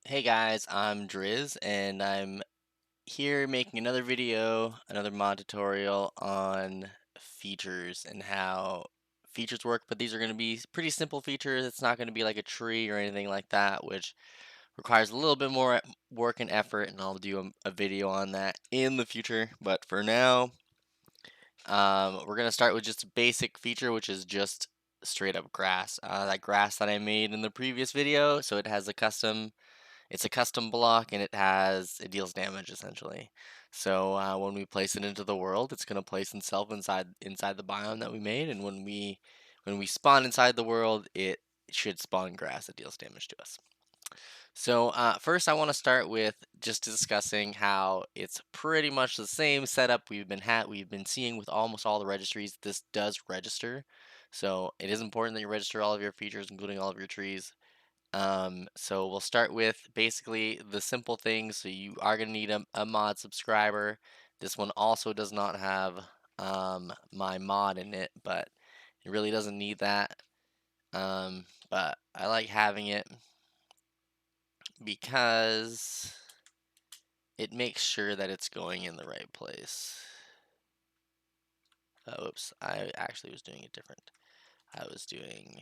Hey guys, I'm Driz and I'm here making another video, another mod tutorial on features and how features work, but these are going to be pretty simple features. It's not going to be like a tree or anything like that, which requires a little bit more work and effort, and I'll do a video on that in the future. But for now, we're going to start with just a basic feature, which is just straight up grass. That grass that I made in the previous video, so it has a it's a custom block and it deals damage essentially. So when we place it into the world, it's going to place itself inside the biome that we made, and when we spawn inside the world, it should spawn grass that deals damage to us. So first, I want to start with just discussing how it's pretty much the same setup we've been seeing with almost all the registries. This does register, so it is important that you register all of your features, including all of your trees. So we'll start with basically the simple things. So you are going to need a mod subscriber. This one also does not have my mod in it, but it really doesn't need that. But I like having it because it makes sure that it's going in the right place. Oops, I actually was doing it different. I was doing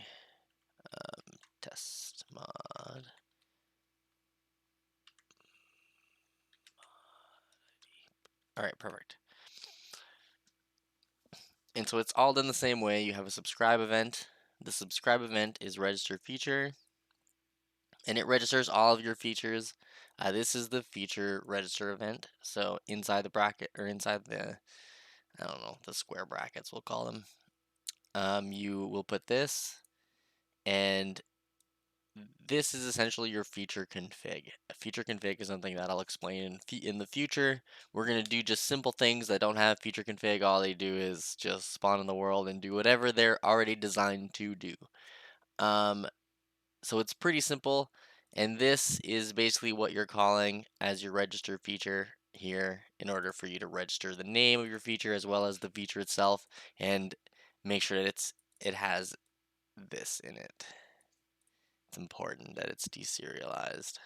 test mod. All right, perfect. And so it's all done the same way. You have a subscribe event. The subscribe event is register feature, and it registers all of your features. This is the feature register event. So inside the bracket, or inside the, I don't know, the square brackets, we'll call them, you will put this, and this is essentially your feature config. A feature config is something that I'll explain in the future. We're going to do just simple things that don't have feature config. All they do is just spawn in the world and do whatever they're already designed to do. Um, so it's pretty simple, and this is basically what you're calling as your register feature here in order for you to register the name of your feature as well as the feature itself, and make sure that it has this in it. It's important that it's deserialized.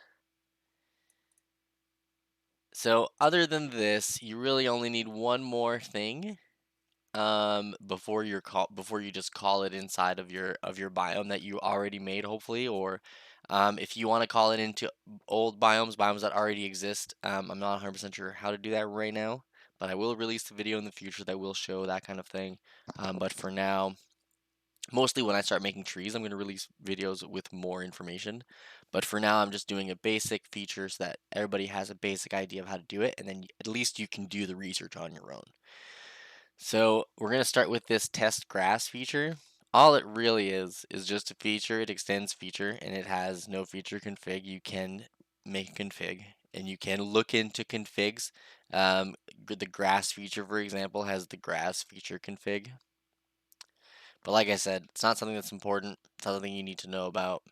So other than this, you really only need one more thing before you just call it inside of your biome that you already made, hopefully, or if you want to call it into old biomes that already exist. I'm not 100% sure how to do that right now, but I will release the video in the future that will show that kind of thing. But for now, mostly when I start making trees, I'm going to release videos with more information. But for now, I'm just doing a basic feature so that everybody has a basic idea of how to do it, and then at least you can do the research on your own. So we're going to start with this test grass feature. All it really is just a feature. It extends feature, and it has no feature config. You can make a config, and you can look into configs. The grass feature, for example, has the grass feature config. But like I said, it's not something that's important. It's not something you need to know about.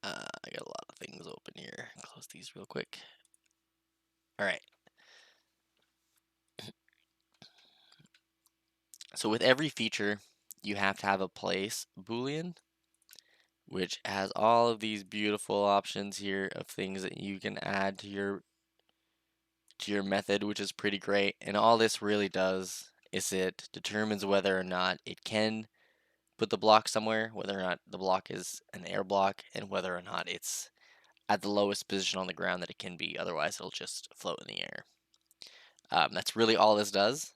I got a lot of things open here. Close these real quick. All right. So with every feature, you have to have a place boolean, which has all of these beautiful options here of things that you can add to your method, which is pretty great. And all this really does is it determines whether or not it can put the block somewhere, whether or not the block is an air block, and whether or not it's at the lowest position on the ground that it can be. Otherwise, it'll just float in the air. That's really all this does,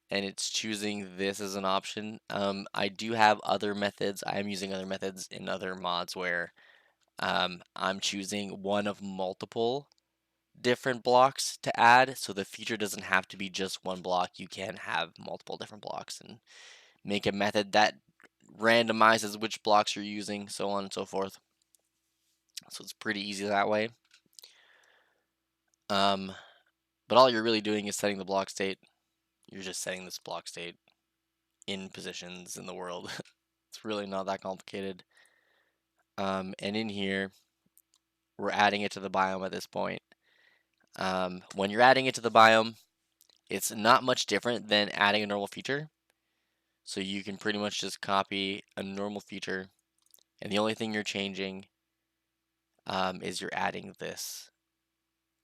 and it's choosing this as an option. I do have other methods. I am using other methods in other mods where I'm choosing one of multiple different blocks to add, so the feature doesn't have to be just one block. You can have multiple different blocks and make a method that randomizes which blocks you're using, so on and so forth. So it's pretty easy that way. But all you're really doing is setting the block state. You're just setting this block state in positions in the world. It's really not that complicated. And in here, we're adding it to the biome at this point. When you're adding it to the biome, it's not much different than adding a normal feature. So you can pretty much just copy a normal feature, and the only thing you're changing is you're adding this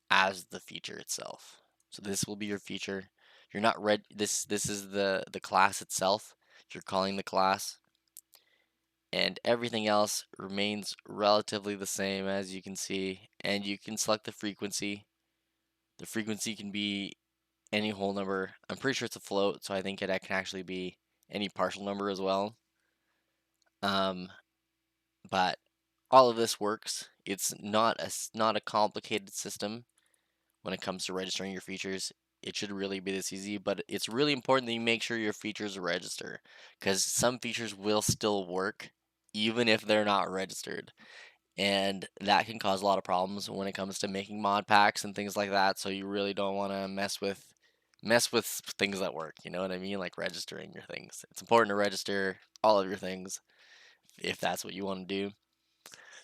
as the feature itself. So this will be your feature. You're not this is the class itself. You're calling the class, and everything else remains relatively the same as you can see, and you can select the frequency. The frequency can be any whole number. I'm pretty sure it's a float, so I think it can actually be any partial number as well. Um, but all of this works. It's not a complicated system when it comes to registering your features. It should really be this easy, but it's really important that you make sure your features register, because some features will still work even if they're not registered. And that can cause a lot of problems when it comes to making mod packs and things like that. So you really don't want to mess with things that work. You know what I mean? Like registering your things. It's important to register all of your things if that's what you want to do.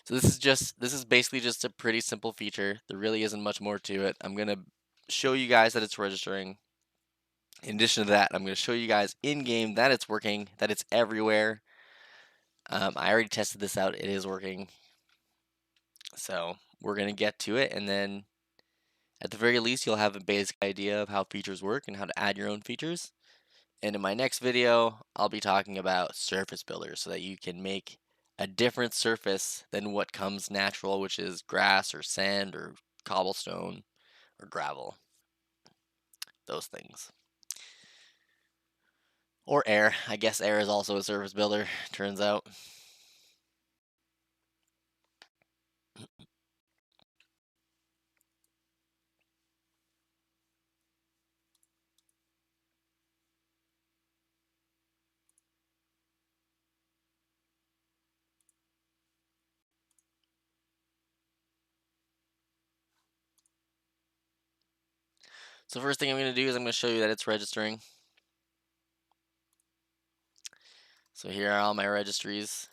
So this is basically just a pretty simple feature. There really isn't much more to it. I'm gonna show you guys that it's registering. In addition to that, I'm gonna show you guys in game that it's working, that it's everywhere. I already tested this out. It is working. So we're gonna get to it, and then at the very least, you'll have a basic idea of how features work and how to add your own features. And in my next video, I'll be talking about surface builders so that you can make a different surface than what comes natural, which is grass or sand or cobblestone or gravel, those things. Or air. I guess air is also a surface builder, turns out. So first thing I'm going to do is I'm going to show you that it's registering. So here are all my registries.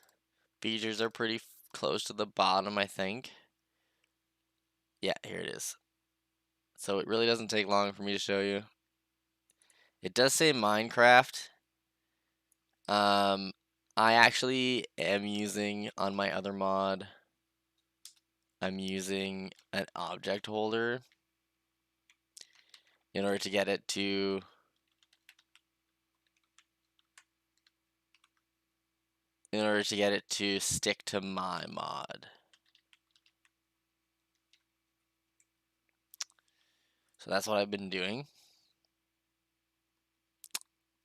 Features are pretty close to the bottom, I think. Yeah, here it is. So it really doesn't take long for me to show you. It does say Minecraft. I actually am using on my other mod, I'm using an object holder in order to get it to stick to my mod. So that's what I've been doing.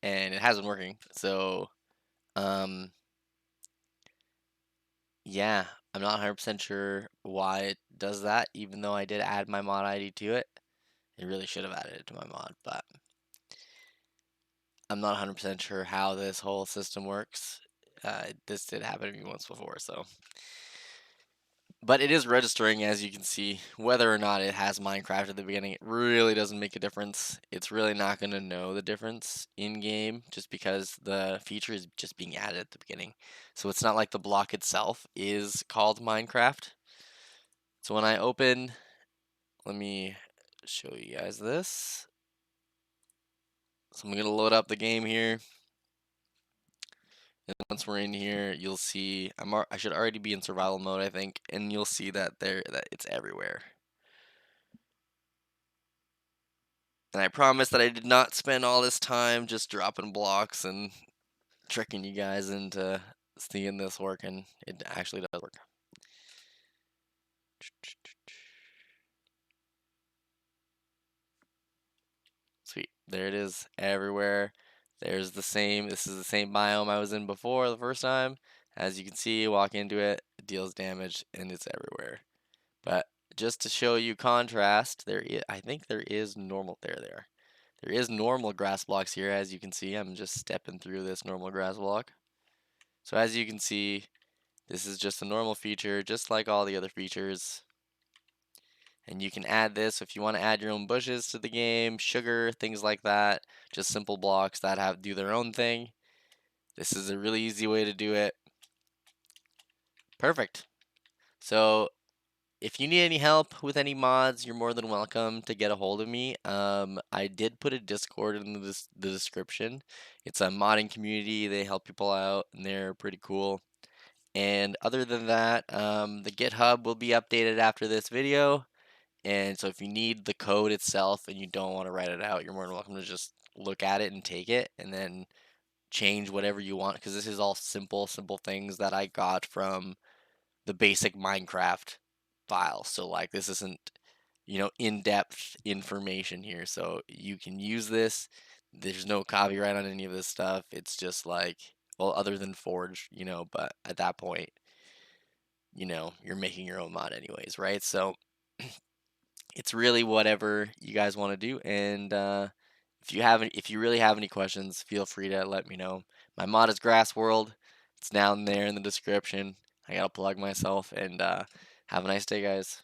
And it has been working. So yeah, I'm not 100% sure why it does that, even though I did add my mod ID to it. It really should have added it to my mod, but I'm not 100% sure how this whole system works. This did happen to me once before, so. But it is registering, as you can see. Whether or not it has Minecraft at the beginning, it really doesn't make a difference. It's really not going to know the difference in-game, just because the feature is just being added at the beginning. So it's not like the block itself is called Minecraft. So when I open, let me show you guys this. So I'm going to load up the game here. And once we're in here, you'll see I should already be in survival mode, I think, and you'll see that that it's everywhere. And I promise that I did not spend all this time just dropping blocks and tricking you guys into seeing this working. It actually does work. Sweet. There it is everywhere. This is the same biome I was in before the first time. As you can see, walk into it, it deals damage, and it's everywhere. But just to show you contrast, I think there is normal, there. There is normal grass blocks here, as you can see. I'm just stepping through this normal grass block. So as you can see, this is just a normal feature, just like all the other features. And you can add this if you want to add your own bushes to the game, sugar, things like that. Just simple blocks that do their own thing. This is a really easy way to do it. Perfect. So if you need any help with any mods, you're more than welcome to get a hold of me. I did put a Discord in the description. It's a modding community. They help people out, and they're pretty cool. And other than that, the GitHub will be updated after this video. And so if you need the code itself and you don't want to write it out, you're more than welcome to just look at it and take it and then change whatever you want, because this is all simple things that I got from the basic Minecraft file. So like this isn't, in-depth information here. So you can use this. There's no copyright on any of this stuff. It's just like, well, other than Forge, but at that point, you're making your own mod anyways, right? So it's really whatever you guys want to do. And if you really have any questions, feel free to let me know. My mod is Grass World. It's down there in the description. I gotta plug myself, and have a nice day, guys.